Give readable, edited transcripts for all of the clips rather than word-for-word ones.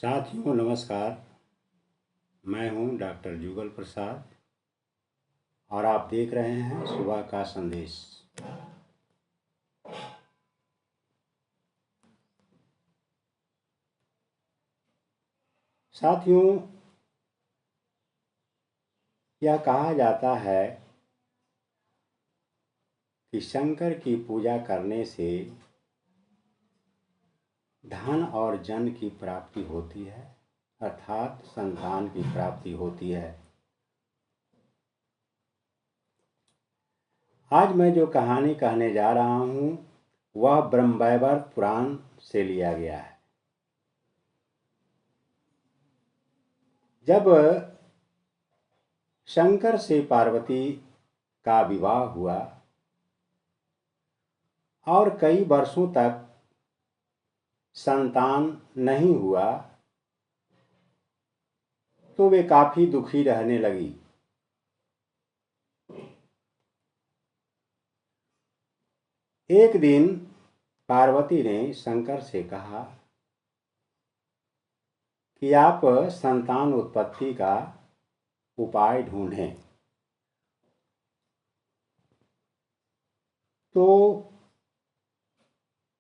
साथियों नमस्कार। मैं हूं डॉक्टर जुगल प्रसाद और आप देख रहे हैं सुबह का संदेश। साथियों, यह कहा जाता है कि शंकर की पूजा करने से धन और जन की प्राप्ति होती है, अर्थात संतान की प्राप्ति होती है। आज मैं जो कहानी कहने जा रहा हूं वह ब्रह्मवैवर्त पुराण से लिया गया है। जब शंकर से पार्वती का विवाह हुआ और कई वर्षों तक संतान नहीं हुआ तो वे काफी दुखी रहने लगी। एक दिन पार्वती ने शंकर से कहा कि आप संतान उत्पत्ति का उपाय ढूंढें। तो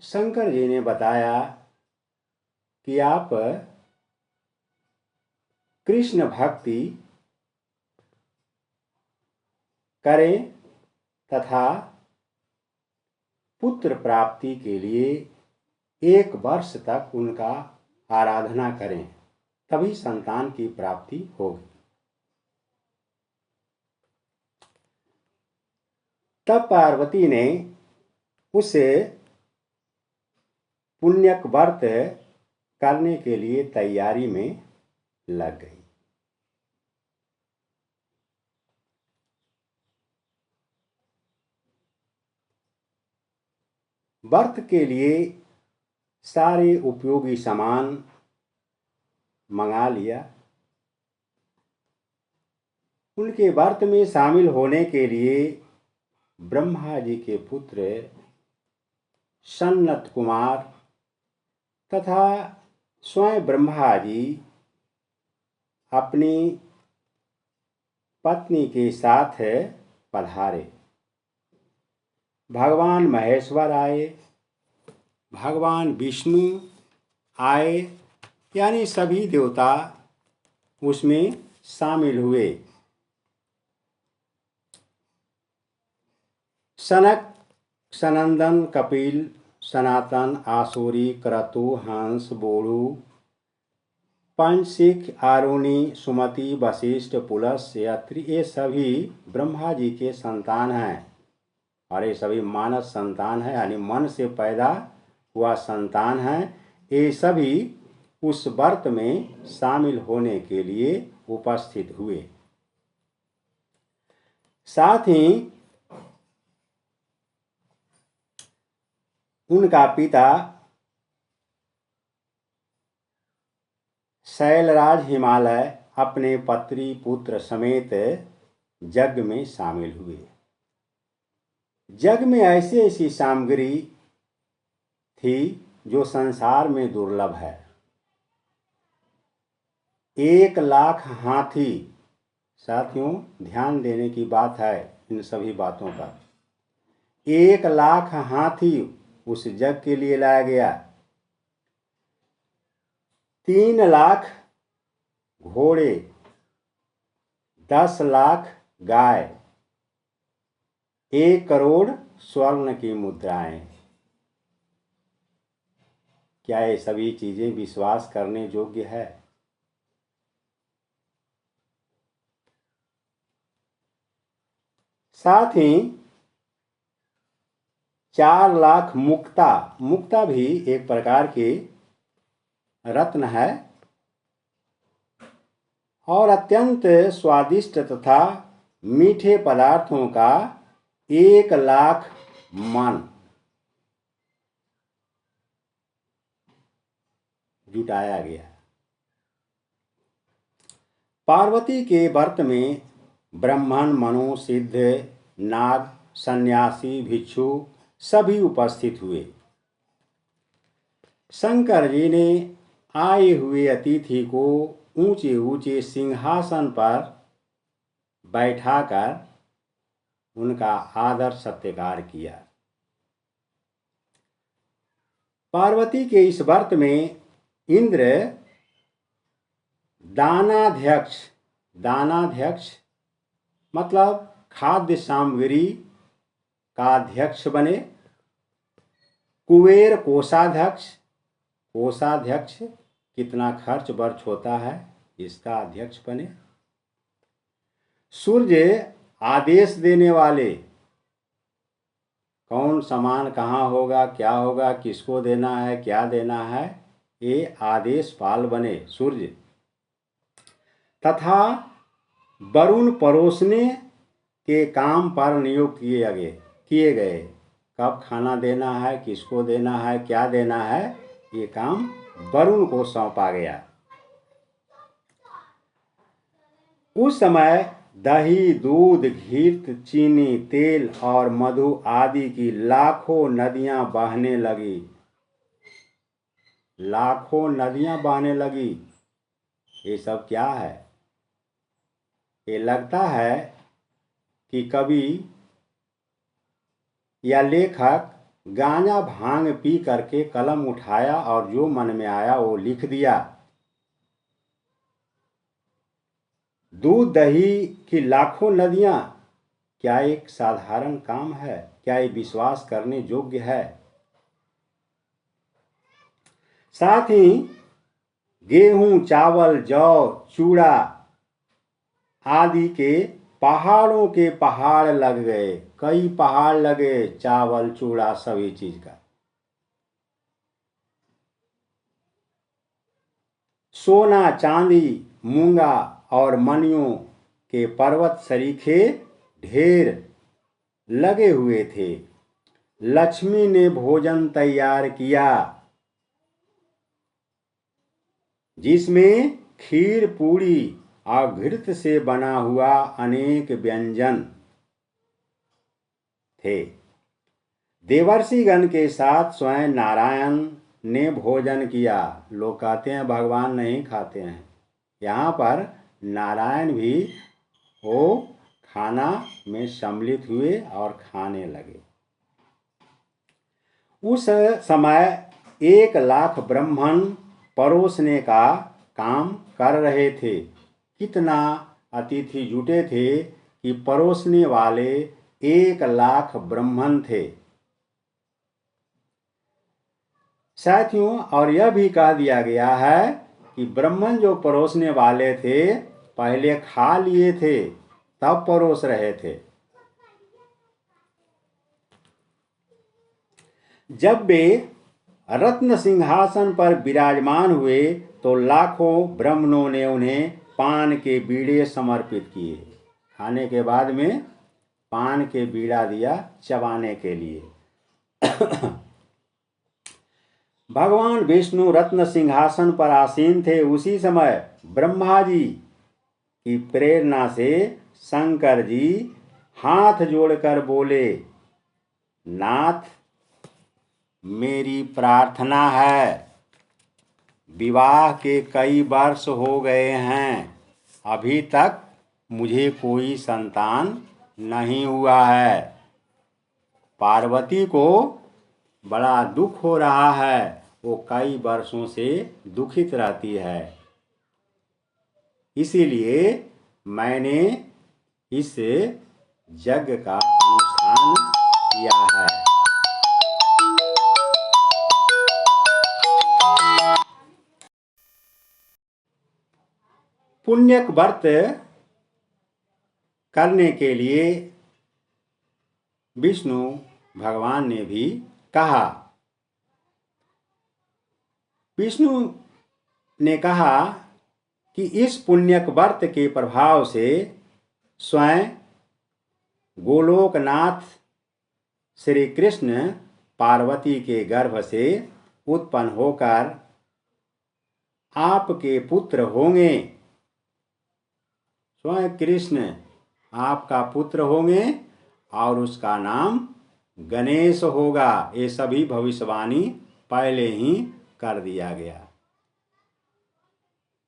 शंकर जी ने बताया कि आप कृष्ण भक्ति करें तथा पुत्र प्राप्ति के लिए 1 वर्ष तक उनका आराधना करें, तभी संतान की प्राप्ति होगी। तब पार्वती ने उस पुण्यक व्रत करने के लिए तैयारी में लग गई। व्रत के लिए सारे उपयोगी सामान मंगा लिया। उनके व्रत में शामिल होने के लिए ब्रह्मा जी के पुत्र सनत कुमार तथा स्वयं ब्रह्मा जी अपनी पत्नी के साथ पधारे। भगवान महेश्वर आए, भगवान विष्णु आए, यानी सभी देवता उसमें शामिल हुए। सनक, सनंदन, कपिल, सनातन, आसुरी, क्रतु, हंस, बोड़ू, पंचसिख, आरुणि, सुमति, वशिष्ठ, पुलस्त्य, अत्रि, ये सभी ब्रह्मा जी के संतान हैं और ये सभी मानस संतान है, यानी मन से पैदा हुआ संतान है। ये सभी उस व्रत में शामिल होने के लिए उपस्थित हुए। साथ ही उनका पिता शैलराज हिमालय अपने पत्री पुत्र समेत यज्ञ में शामिल हुए। यज्ञ में ऐसी ऐसी सामग्री थी जो संसार में दुर्लभ है। 1 लाख हाथी, साथियों ध्यान देने की बात है इन सभी बातों पर। 1 लाख हाथी उस यज्ञ के लिए लाया गया। 3 लाख घोड़े, 10 लाख गाय, 1 करोड़ स्वर्ण की मुद्राएं। क्या ये सभी चीजें विश्वास करने योग्य है? साथ ही 4 लाख मुक्ता, मुक्ता भी एक प्रकार के रत्न है और अत्यंत स्वादिष्ट तथा मीठे पदार्थों का 1 लाख मन जुटाया गया। पार्वती के व्रत में ब्राह्मण, मनु, सिद्ध, नाग, सन्यासी, भिक्षु सभी उपस्थित हुए। शंकर जी ने आए हुए अतिथि को ऊंचे ऊंचे सिंहासन पर बैठाकर उनका आदर सत्कार किया। पार्वती के इस व्रत में इंद्र दानाध्यक्ष मतलब खाद्य सामग्री का अध्यक्ष बने। कुबेर कोषाध्यक्ष कितना खर्च वर्च होता है इसका अध्यक्ष बने। सूर्य आदेश देने वाले, कौन सामान कहाँ होगा, क्या होगा, किसको देना है, क्या देना है, ये आदेश पाल बने सूर्य। तथा वरुण परोसने के काम पर नियुक्त किए गए। कब खाना देना है, किसको देना है, क्या देना है, ये काम वरुण को सौंपा गया। उस समय दही, दूध, घी, चीनी, तेल और मधु आदि की लाखों नदियां बहने लगी। लाखों नदियां बहने लगी। ये सब क्या है? ये लगता है कि कवि या लेखक गांजा भांग पी करके कलम उठाया और जो मन में आया वो लिख दिया। दूध दही की लाखों नदियां, क्या एक साधारण काम है? क्या ये विश्वास करने योग्य है? साथ ही गेहूं, चावल, जौ, चूड़ा आदि के पहाड़ों के पहाड़ लग गए। कई पहाड़ लगे चावल, चूड़ा सभी चीज का। सोना, चांदी, मूंगा और मणियों के पर्वत सरीखे ढेर लगे हुए थे। लक्ष्मी ने भोजन तैयार किया जिसमें खीर, पूरी और घृत से बना हुआ अनेक व्यंजन थे। देवर्षिगण के साथ स्वयं नारायण ने भोजन किया। लोग कहते हैं भगवान नहीं खाते हैं, यहाँ पर नारायण भी वो खाना में सम्मिलित हुए और खाने लगे। उस समय 1,00,000 ब्राह्मण परोसने का काम कर रहे थे। कितना अतिथि जुटे थे कि परोसने वाले 1,00,000 ब्राह्मण थे। साथियों, और यह भी कह दिया गया है कि ब्राह्मण जो परोसने वाले थे पहले खा लिए थे तब परोस रहे थे। जब वे रत्न सिंहासन पर विराजमान हुए तो लाखों ब्राह्मणों ने उन्हें पान के बीड़े समर्पित किए। खाने के बाद में पान के बीड़ा दिया चबाने के लिए। भगवान विष्णु रत्न सिंहासन पर आसीन थे। उसी समय ब्रह्मा जी की प्रेरणा से शंकर जी हाथ जोड़कर बोले, नाथ, मेरी प्रार्थना है, विवाह के कई वर्ष हो गए हैं, अभी तक मुझे कोई संतान नहीं हुआ है। पार्वती को बड़ा दुख हो रहा है, वो कई वर्षों से दुखित रहती है। इसीलिए मैंने इस यज्ञ का अनुष्ठान किया है। पुण्यक व्रत करने के लिए विष्णु भगवान ने भी कहा। विष्णु ने कहा कि इस पुण्यक व्रत के प्रभाव से स्वयं गोलोकनाथ श्री कृष्ण पार्वती के गर्भ से उत्पन्न होकर आपके पुत्र होंगे। स्वयं कृष्ण आपका पुत्र होंगे और उसका नाम गणेश होगा। ये सभी भविष्यवाणी पहले ही कर दिया गया।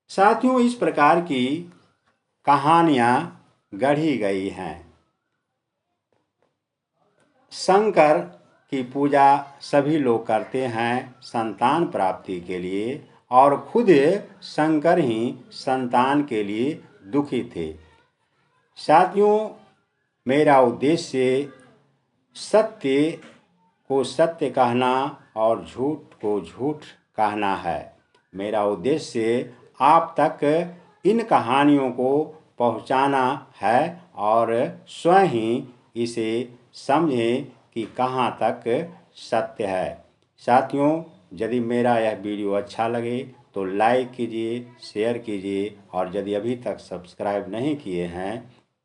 साथियों, इस प्रकार की कहानियां गढ़ी गई हैं। शंकर की पूजा सभी लोग करते हैं संतान प्राप्ति के लिए, और खुद शंकर ही संतान के लिए दुखी थे। साथियों, मेरा उद्देश्य सत्य को सत्य कहना और झूठ को झूठ कहना है। मेरा उद्देश्य आप तक इन कहानियों को पहुंचाना है और स्वयं ही इसे समझें कि कहाँ तक सत्य है। साथियों, यदि मेरा यह वीडियो अच्छा लगे तो लाइक कीजिए, शेयर कीजिए, और यदि अभी तक सब्सक्राइब नहीं किए हैं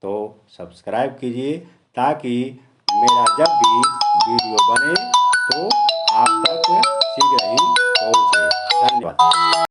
तो सब्सक्राइब कीजिए, ताकि मेरा जब भी वीडियो बने तो आप तक शीघ्र ही पहुँचे। धन्यवाद।